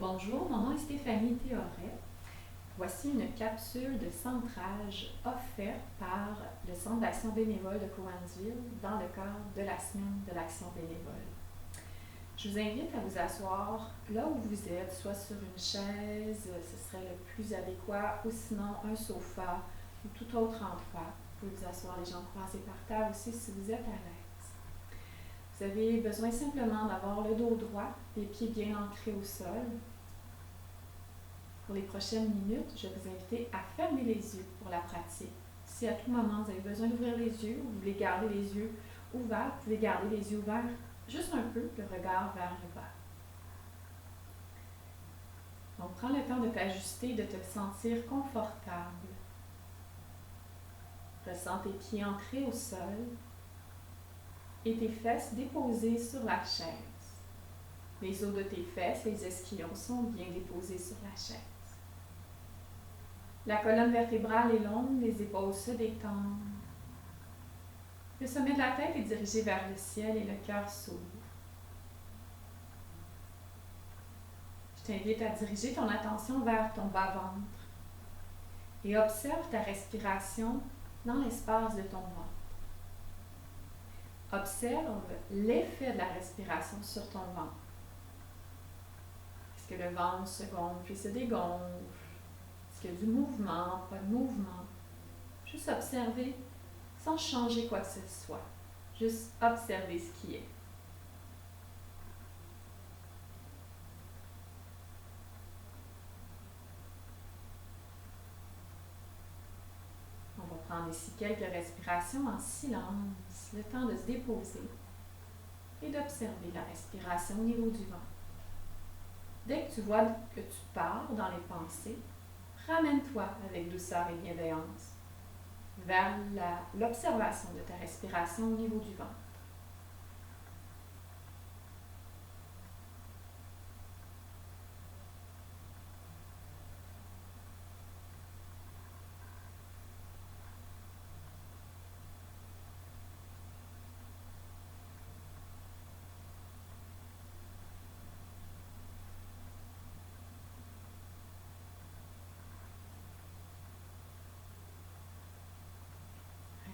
Bonjour, mon nom est Stéphanie Théoret. Voici une capsule de centrage offerte par le Centre d'action bénévole de Cowansville dans le cadre de la semaine de l'action bénévole. Je vous invite à vous asseoir là où vous êtes, soit sur une chaise, ce serait le plus adéquat, ou sinon un sofa ou tout autre endroit. Vous pouvez vous asseoir les jambes croisées par terre aussi si vous êtes à l'aise. Vous avez besoin simplement d'avoir le dos droit, les pieds bien ancrés au sol. Pour les prochaines minutes, je vais vous inviter à fermer les yeux pour la pratique. Si à tout moment vous avez besoin d'ouvrir les yeux ou vous voulez garder les yeux ouverts, vous pouvez garder les yeux ouverts juste un peu, le regard vers le bas. Donc, prends le temps de t'ajuster, de te sentir confortable. Ressens tes pieds ancrés au sol et tes fesses déposées sur la chaise. Les os de tes fesses, les ischions sont bien déposés sur la chaise. La colonne vertébrale est longue, les épaules se détendent. Le sommet de la tête est dirigé vers le ciel et le cœur s'ouvre. Je t'invite à diriger ton attention vers ton bas-ventre et observe ta respiration dans l'espace de ton ventre. Observe l'effet de la respiration sur ton ventre. Est-ce que le ventre se gonfle et se dégonfle? Est-ce qu'il y a du mouvement, pas de mouvement? Juste observer sans changer quoi que ce soit. Juste observer ce qui est. On va prendre ici quelques respirations en silence, le temps de se déposer et d'observer la respiration au niveau du ventre. Dès que tu vois que tu pars dans les pensées, ramène-toi avec douceur et bienveillance vers l'observation de ta respiration au niveau du ventre.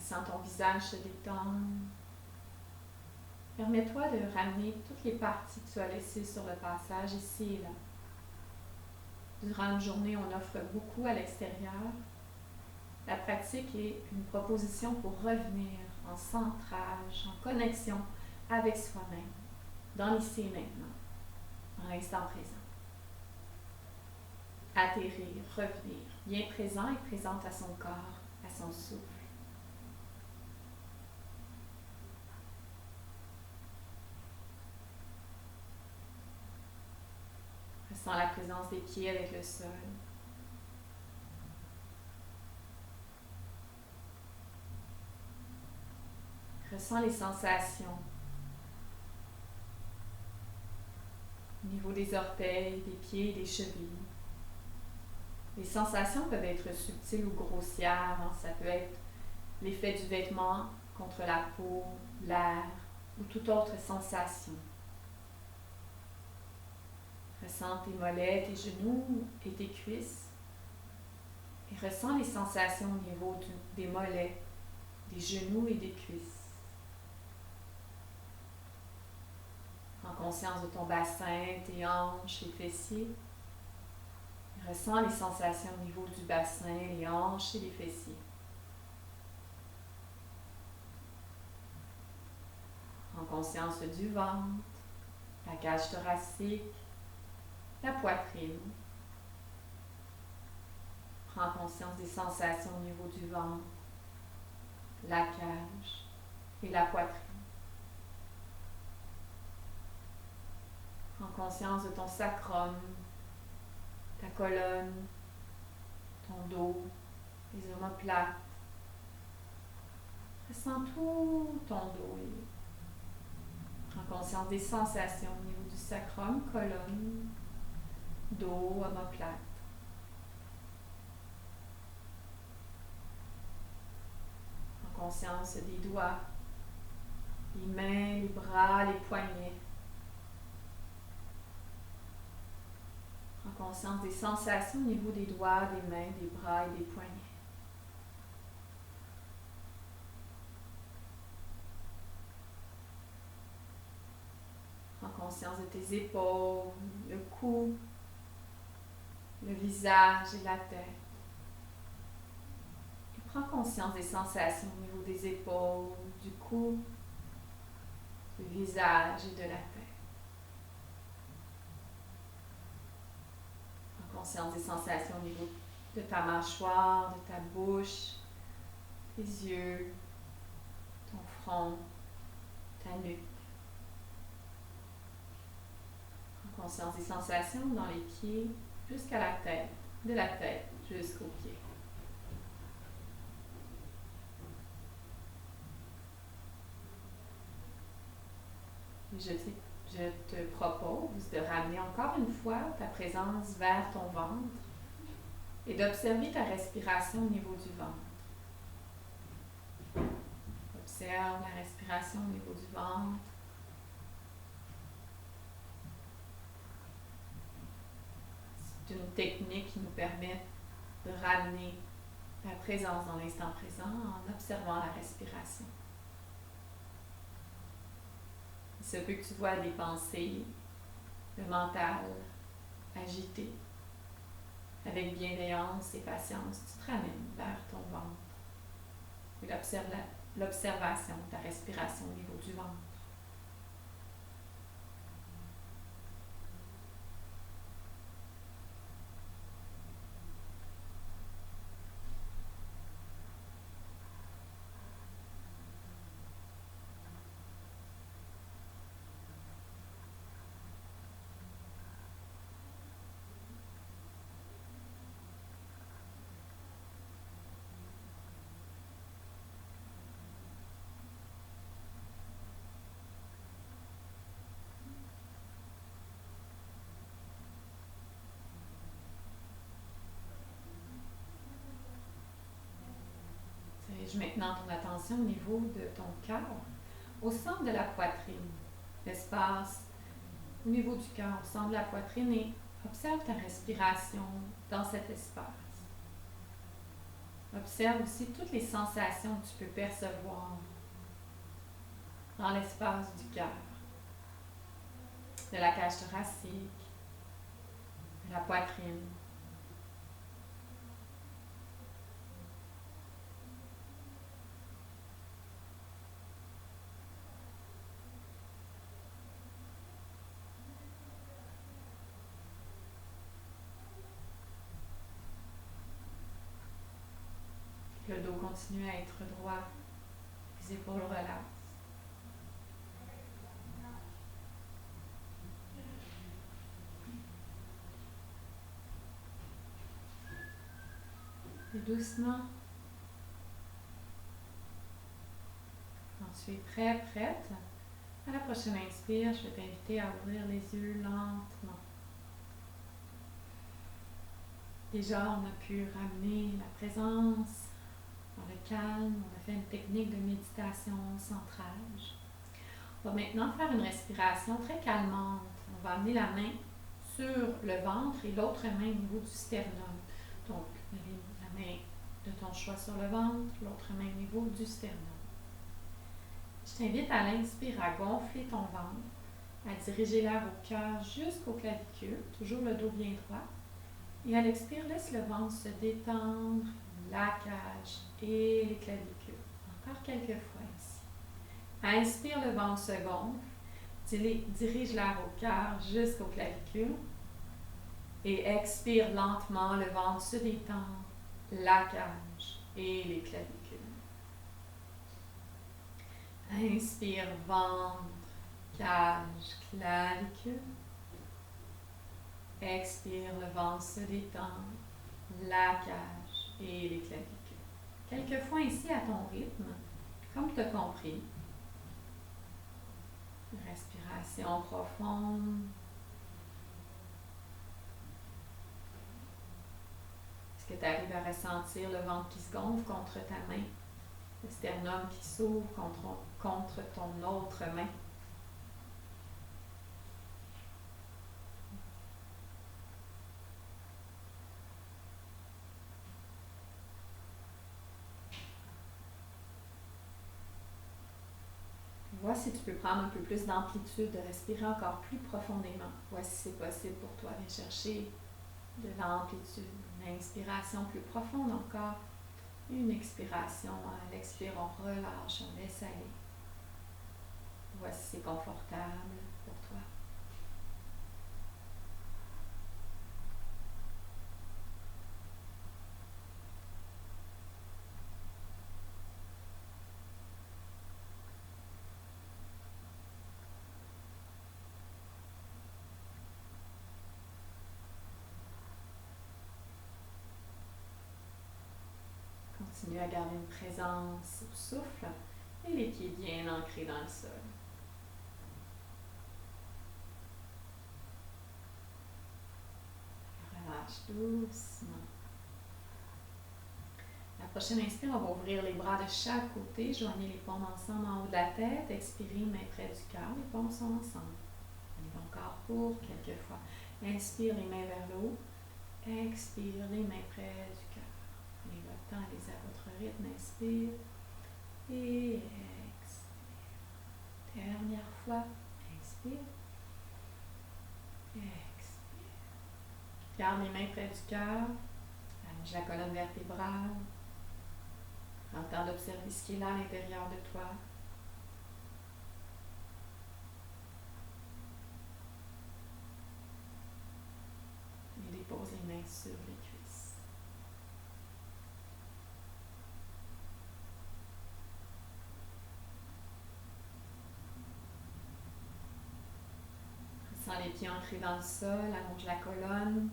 Sens ton visage se détendre. Permets-toi de ramener toutes les parties que tu as laissées sur le passage ici et là. Durant une journée, on offre beaucoup à l'extérieur. La pratique est une proposition pour revenir en centrage, en connexion avec soi-même, dans l'ici et maintenant, dans l'instant présent. Atterrir, revenir, bien présent et présente à son corps, à son souffle. Ressens la présence des pieds avec le sol. Ressens les sensations au niveau des orteils, des pieds, des chevilles. Les sensations peuvent être subtiles ou grossières. Ça peut être l'effet du vêtement contre la peau, l'air ou toute autre sensation. Ressens tes mollets, tes genoux et tes cuisses. Et ressens les sensations au niveau des mollets, des genoux et des cuisses. Prends conscience de ton bassin, tes hanches, les fessiers. Et ressens les sensations au niveau du bassin, les hanches et les fessiers. Prends conscience du ventre, la cage thoracique, la poitrine. Prends conscience des sensations au niveau du ventre, la cage et la poitrine. Prends conscience de ton sacrum, ta colonne, ton dos, les omoplates. Ressens tout ton dos. Prends conscience des sensations au niveau du sacrum, colonne, dos, omoplate. Prends conscience des doigts, les mains, les bras, les poignets. conscience des sensations au niveau des doigts, des mains, des bras et des poignets. Prends conscience de tes épaules, le cou, le visage et la tête. Et prends conscience des sensations au niveau des épaules, du cou, du visage et de la tête. Prends conscience des sensations au niveau de ta mâchoire, de ta bouche, tes yeux, ton front, ta nuque. Prends conscience des sensations dans les pieds jusqu'à la tête, de la tête jusqu'aux pieds. Je te propose de ramener encore une fois ta présence vers ton ventre et d'observer ta respiration au niveau du ventre. Observe la respiration au niveau du ventre. C'est une technique qui nous permet de ramener la présence dans l'instant présent en observant la respiration. Il se peut que tu vois des pensées, le mental agité. Avec bienveillance et patience, tu te ramènes vers ton ventre. Et l'observation de ta respiration au niveau du ventre. Dirige maintenant ton attention au niveau de ton cœur, au centre de la poitrine, l'espace au niveau du cœur, au centre de la poitrine, et observe ta respiration dans cet espace. Observe aussi toutes les sensations que tu peux percevoir dans l'espace du cœur, de la cage thoracique, de la poitrine. Le dos continue à être droit, les épaules relaxent. Et doucement, quand tu es prêt, prête, à la prochaine inspire, je vais t'inviter à ouvrir les yeux lentement. Déjà, on a pu ramener la présence dans le calme, on a fait une technique de méditation centrage. On va maintenant faire une respiration très calmante. On va amener la main sur le ventre et l'autre main au niveau du sternum. Donc, la main de ton choix sur le ventre, l'autre main au niveau du sternum. Je t'invite à l'inspire à gonfler ton ventre, à diriger l'air au cœur jusqu'au clavicule, toujours le dos bien droit. Et à l'expire, laisse le ventre se détendre, la cage et les clavicules. Encore quelques fois ici. Inspire, le ventre se gonfle. Dirige l'air au cœur jusqu'au clavicule. Et expire lentement, le ventre se détend, la cage et les clavicules. Inspire, ventre, cage, clavicule. Expire, le ventre se détend, la cage et les clavicules. Quelques fois ici à ton rythme, comme tu as compris. Respiration profonde. Est-ce que tu arrives à ressentir le ventre qui se gonfle contre ta main? Le sternum qui s'ouvre contre ton autre main? Vois si tu peux prendre un peu plus d'amplitude, de respirer encore plus profondément. Vois si c'est possible pour toi. Viens chercher de l'amplitude. Une inspiration plus profonde encore. Une expiration. À l'expire, on relâche, on laisse aller. Vois si c'est confortable pour toi. Continue à garder une présence au souffle et les pieds bien ancrés dans le sol. Relâche doucement. La prochaine inspire, on va ouvrir les bras de chaque côté. Joignez les paumes ensemble en haut de la tête. Expirez, mains près du cœur. Les paumes sont ensemble. Allez encore pour quelques fois. Inspire, les mains vers le haut. Expire, les mains près du cœur. Prenez votre temps, allez à votre rythme. Inspire et expire. Dernière fois. Inspire. Expire. Garde les mains près du cœur. Allonge la colonne vertébrale. Prends le temps d'observer ce qui est là à l'intérieur de toi. Et dépose les mains sur les cuisses. Ressens les pieds ancrés dans le sol, allonge la colonne.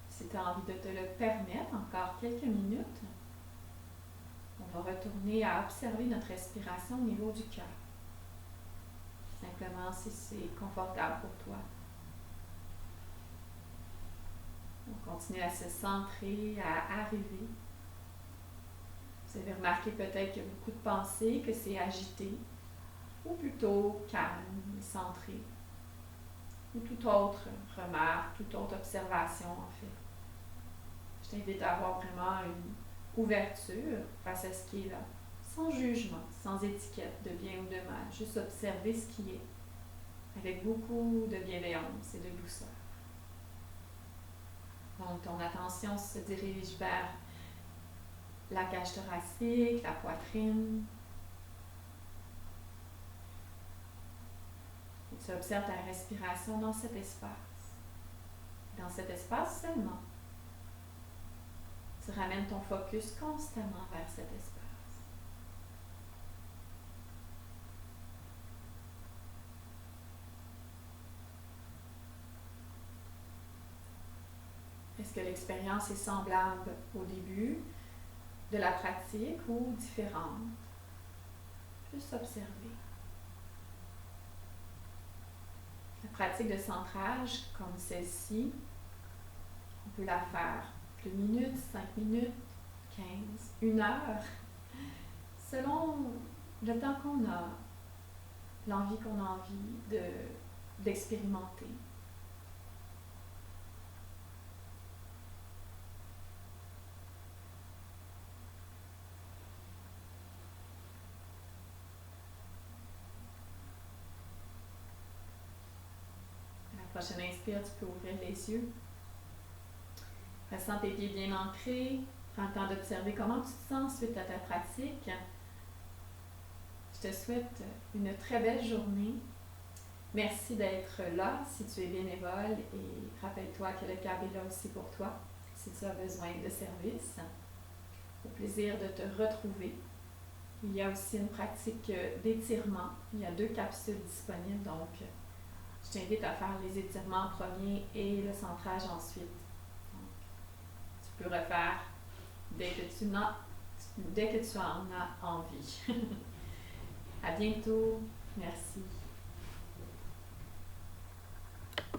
Si tu as envie de te le permettre, encore quelques minutes, on va retourner à observer notre respiration au niveau du cœur. Simplement si c'est confortable pour toi. On continue à se centrer, à arriver. Vous avez remarqué peut-être qu'il y a beaucoup de pensées, que c'est agité, ou plutôt calme, centré, ou toute autre remarque, toute autre observation en fait. Je t'invite à avoir vraiment une ouverture face à ce qui est là, sans jugement, sans étiquette de bien ou de mal, juste observer ce qui est, avec beaucoup de bienveillance et de douceur. Donc ton attention se dirige vers la cage thoracique, la poitrine. Et tu observes ta respiration dans cet espace. Dans cet espace seulement, tu ramènes ton focus constamment vers cet espace. Est-ce que l'expérience est semblable au début de la pratique ou différente? Juste observer. La pratique de centrage, comme celle-ci, on peut la faire 2 minutes, 5 minutes, 15, 1 heure, selon le temps qu'on a, l'envie qu'on a envie d'expérimenter. À la prochaine inspire, tu peux ouvrir les yeux. Ressens tes pieds bien ancrés. Prends le temps d'observer comment tu te sens suite à ta pratique. Je te souhaite une très belle journée. Merci d'être là si tu es bénévole et rappelle-toi que le câble est là aussi pour toi si tu as besoin de service. Au plaisir de te retrouver. Il y a aussi une pratique d'étirement. Il y a 2 capsules disponibles, donc je t'invite à faire les étirements en premier et le centrage ensuite. Donc, tu peux refaire dès que tu en as envie. À bientôt. Merci.